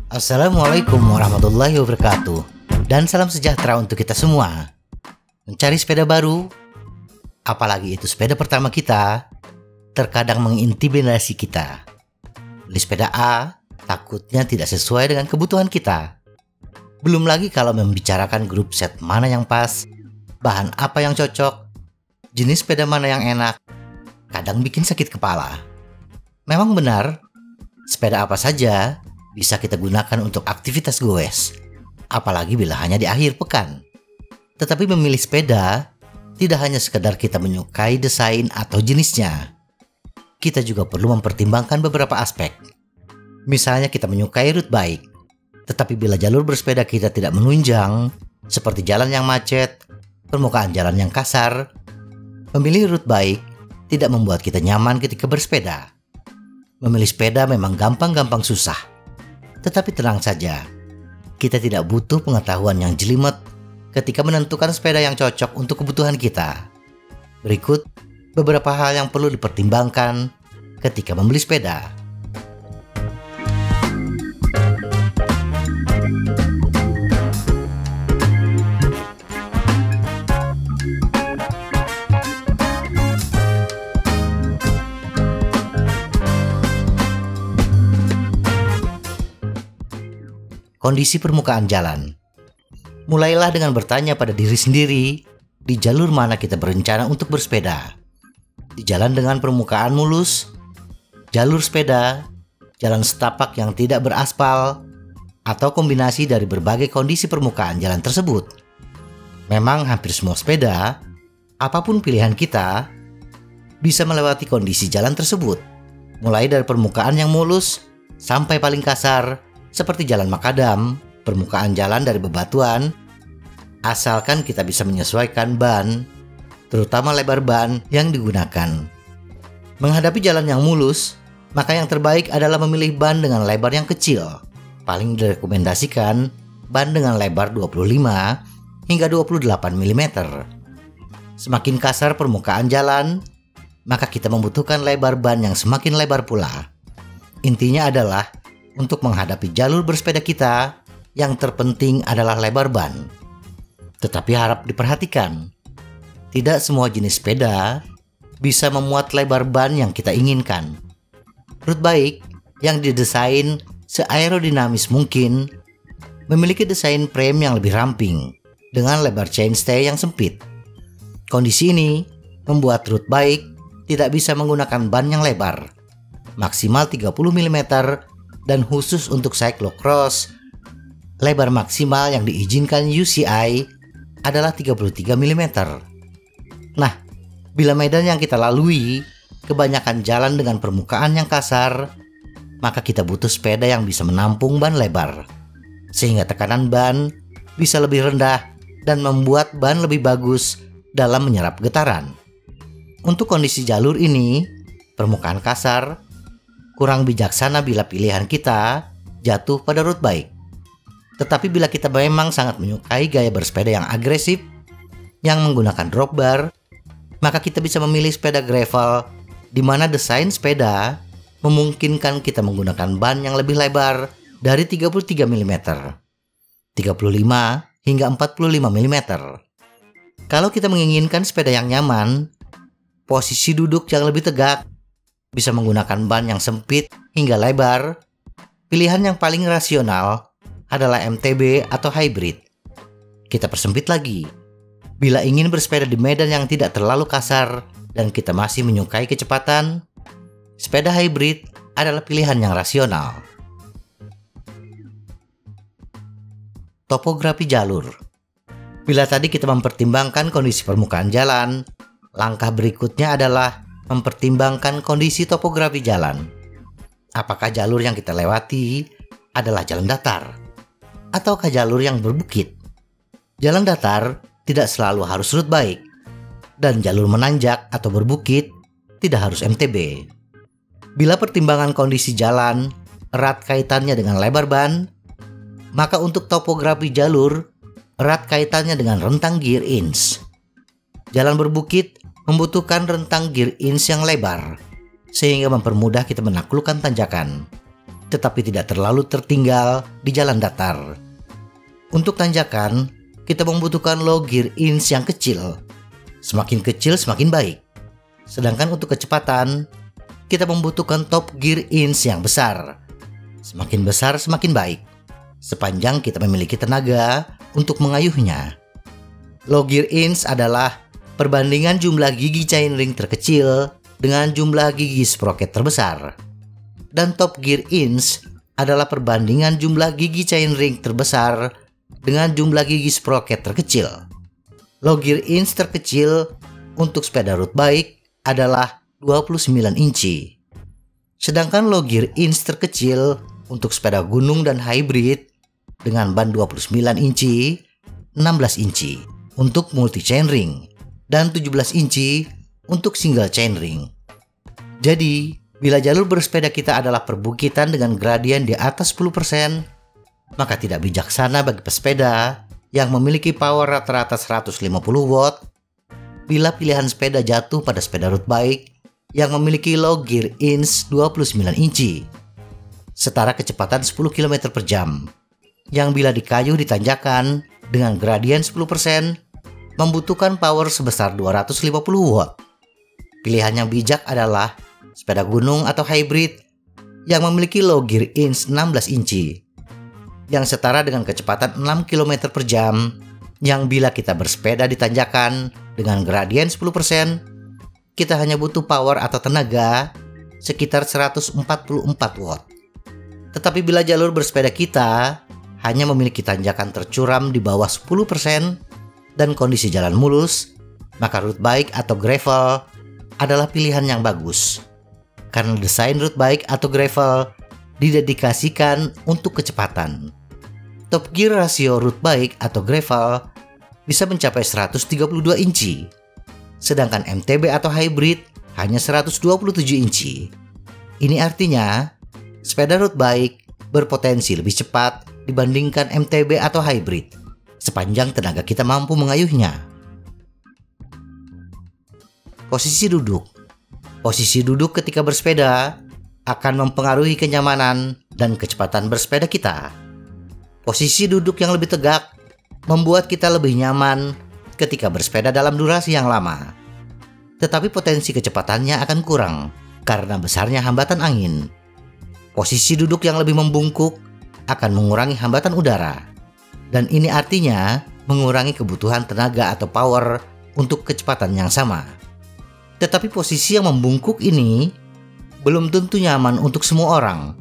Assalamualaikum warahmatullahi wabarakatuh. Dan salam sejahtera untuk kita semua. Mencari sepeda baru, apalagi itu sepeda pertama kita, terkadang mengintimidasi kita. Beli sepeda A, takutnya tidak sesuai dengan kebutuhan kita. Belum lagi kalau membicarakan grup set mana yang pas, bahan apa yang cocok, jenis sepeda mana yang enak, kadang bikin sakit kepala. Memang benar, sepeda apa saja bisa kita gunakan untuk aktivitas goes, apalagi bila hanya di akhir pekan. Tetapi memilih sepeda tidak hanya sekedar kita menyukai desain atau jenisnya. Kita juga perlu mempertimbangkan beberapa aspek. Misalnya kita menyukai road bike, tetapi bila jalur bersepeda kita tidak menunjang, seperti jalan yang macet, permukaan jalan yang kasar, memilih road bike tidak membuat kita nyaman ketika bersepeda. Memilih sepeda memang gampang-gampang susah. Tetapi tenang saja, kita tidak butuh pengetahuan yang jelimet ketika menentukan sepeda yang cocok untuk kebutuhan kita. Berikut beberapa hal yang perlu dipertimbangkan ketika membeli sepeda. Kondisi permukaan jalan. Mulailah dengan bertanya pada diri sendiri, di jalur mana kita berencana untuk bersepeda. Di jalan dengan permukaan mulus, jalur sepeda, jalan setapak yang tidak beraspal, atau kombinasi dari berbagai kondisi permukaan jalan tersebut. Memang hampir semua sepeda, apapun pilihan kita, bisa melewati kondisi jalan tersebut. Mulai dari permukaan yang mulus, sampai paling kasar, seperti jalan makadam, permukaan jalan dari bebatuan, asalkan kita bisa menyesuaikan ban, terutama lebar ban yang digunakan. Menghadapi jalan yang mulus, maka yang terbaik adalah memilih ban dengan lebar yang kecil. Paling direkomendasikan ban dengan lebar 25 hingga 28 mm. Semakin kasar permukaan jalan, maka kita membutuhkan lebar ban yang semakin lebar pula. Intinya adalah untuk menghadapi jalur bersepeda kita, yang terpenting adalah lebar ban. Tetapi harap diperhatikan, tidak semua jenis sepeda bisa memuat lebar ban yang kita inginkan. Road bike yang didesain seaerodinamis mungkin memiliki desain frame yang lebih ramping dengan lebar chainstay yang sempit. Kondisi ini membuat road bike tidak bisa menggunakan ban yang lebar, maksimal 30 mm, dan khusus untuk cyclocross, lebar maksimal yang diizinkan UCI adalah 33 mm. Nah, bila medan yang kita lalui kebanyakan jalan dengan permukaan yang kasar, maka kita butuh sepeda yang bisa menampung ban lebar, sehingga tekanan ban bisa lebih rendah dan membuat ban lebih bagus dalam menyerap getaran. Untuk kondisi jalur ini, permukaan kasar, kurang bijaksana bila pilihan kita jatuh pada road bike. Tetapi bila kita memang sangat menyukai gaya bersepeda yang agresif, yang menggunakan drop bar, maka kita bisa memilih sepeda gravel di mana desain sepeda memungkinkan kita menggunakan ban yang lebih lebar dari 33 mm, 35 hingga 45 mm. Kalau kita menginginkan sepeda yang nyaman, posisi duduk yang lebih tegak, bisa menggunakan ban yang sempit hingga lebar, pilihan yang paling rasional adalah MTB atau hybrid. Kita persempit lagi. Bila ingin bersepeda di medan yang tidak terlalu kasar dan kita masih menyukai kecepatan, sepeda hybrid adalah pilihan yang rasional. Topografi jalur. Bila tadi kita mempertimbangkan kondisi permukaan jalan, langkah berikutnya adalah mempertimbangkan kondisi topografi jalan. Apakah jalur yang kita lewati adalah jalan datar, ataukah jalur yang berbukit? Jalan datar tidak selalu harus road bike, dan jalur menanjak atau berbukit tidak harus MTB. Bila pertimbangan kondisi jalan erat kaitannya dengan lebar ban, maka untuk topografi jalur erat kaitannya dengan rentang gear inch. Jalan berbukit membutuhkan rentang gear inch yang lebar, sehingga mempermudah kita menaklukkan tanjakan, tetapi tidak terlalu tertinggal di jalan datar. Untuk tanjakan, kita membutuhkan low gear inch yang kecil. Semakin kecil semakin baik. Sedangkan untuk kecepatan, kita membutuhkan top gear inch yang besar. Semakin besar semakin baik, sepanjang kita memiliki tenaga untuk mengayuhnya. Low gear inch adalah perbandingan jumlah gigi chainring terkecil dengan jumlah gigi sprocket terbesar. Dan top gear inch adalah perbandingan jumlah gigi chainring terbesar dengan jumlah gigi sprocket terkecil. Low gear inch terkecil untuk sepeda road bike adalah 29 inci. Sedangkan low gear inch terkecil untuk sepeda gunung dan hybrid dengan ban 29 inci, 16 inci untuk multi chainring, dan 17 inci untuk single chainring. Jadi, bila jalur bersepeda kita adalah perbukitan dengan gradien di atas 10%, maka tidak bijaksana bagi pesepeda yang memiliki power rata-rata 150 watt bila pilihan sepeda jatuh pada sepeda road bike yang memiliki low gear inch 29 inci, setara kecepatan 10 km per jam, yang bila dikayuh di tanjakan dengan gradien 10%, membutuhkan power sebesar 250 watt. Pilihan yang bijak adalah sepeda gunung atau hybrid yang memiliki low gear inch 16 inci, yang setara dengan kecepatan 6 km per jam, yang bila kita bersepeda di tanjakan dengan gradien 10%, kita hanya butuh power atau tenaga sekitar 144 watt. Tetapi bila jalur bersepeda kita hanya memiliki tanjakan tercuram di bawah 10% dan kondisi jalan mulus, maka road bike atau gravel adalah pilihan yang bagus. Karena desain road bike atau gravel didedikasikan untuk kecepatan. Top gear rasio road bike atau gravel bisa mencapai 132 inci, sedangkan MTB atau hybrid hanya 127 inci. Ini artinya, sepeda road bike berpotensi lebih cepat dibandingkan MTB atau hybrid, sepanjang tenaga kita mampu mengayuhnya. Posisi duduk. Posisi duduk ketika bersepeda akan mempengaruhi kenyamanan dan kecepatan bersepeda kita. Posisi duduk yang lebih tegak membuat kita lebih nyaman ketika bersepeda dalam durasi yang lama. Tetapi potensi kecepatannya akan kurang karena besarnya hambatan angin. Posisi duduk yang lebih membungkuk akan mengurangi hambatan udara. Dan ini artinya mengurangi kebutuhan tenaga atau power untuk kecepatan yang sama. Tetapi posisi yang membungkuk ini belum tentu nyaman untuk semua orang,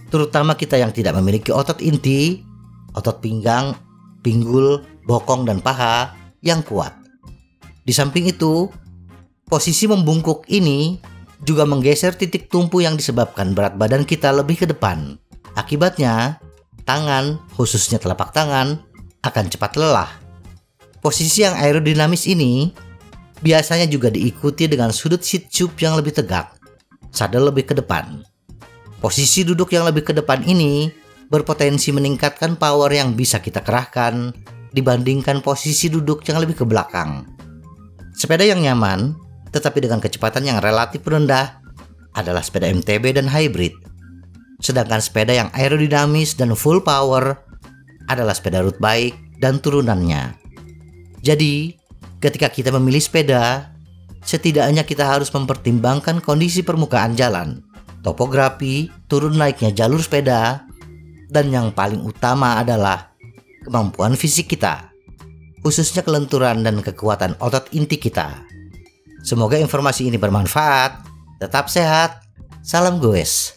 terutama kita yang tidak memiliki otot inti, otot pinggang, pinggul, bokong, dan paha yang kuat. Di samping itu, posisi membungkuk ini juga menggeser titik tumpu yang disebabkan berat badan kita lebih ke depan. Akibatnya, tangan, khususnya telapak tangan, akan cepat lelah. Posisi yang aerodinamis ini biasanya juga diikuti dengan sudut seat tube yang lebih tegak, sadel lebih ke depan. Posisi duduk yang lebih ke depan ini berpotensi meningkatkan power yang bisa kita kerahkan dibandingkan posisi duduk yang lebih ke belakang. Sepeda yang nyaman, tetapi dengan kecepatan yang relatif rendah adalah sepeda MTB dan hybrid. Sedangkan sepeda yang aerodinamis dan full power adalah sepeda road bike dan turunannya. Jadi, ketika kita memilih sepeda, setidaknya kita harus mempertimbangkan kondisi permukaan jalan, topografi, turun naiknya jalur sepeda, dan yang paling utama adalah kemampuan fisik kita, khususnya kelenturan dan kekuatan otot inti kita. Semoga informasi ini bermanfaat. Tetap sehat. Salam goes.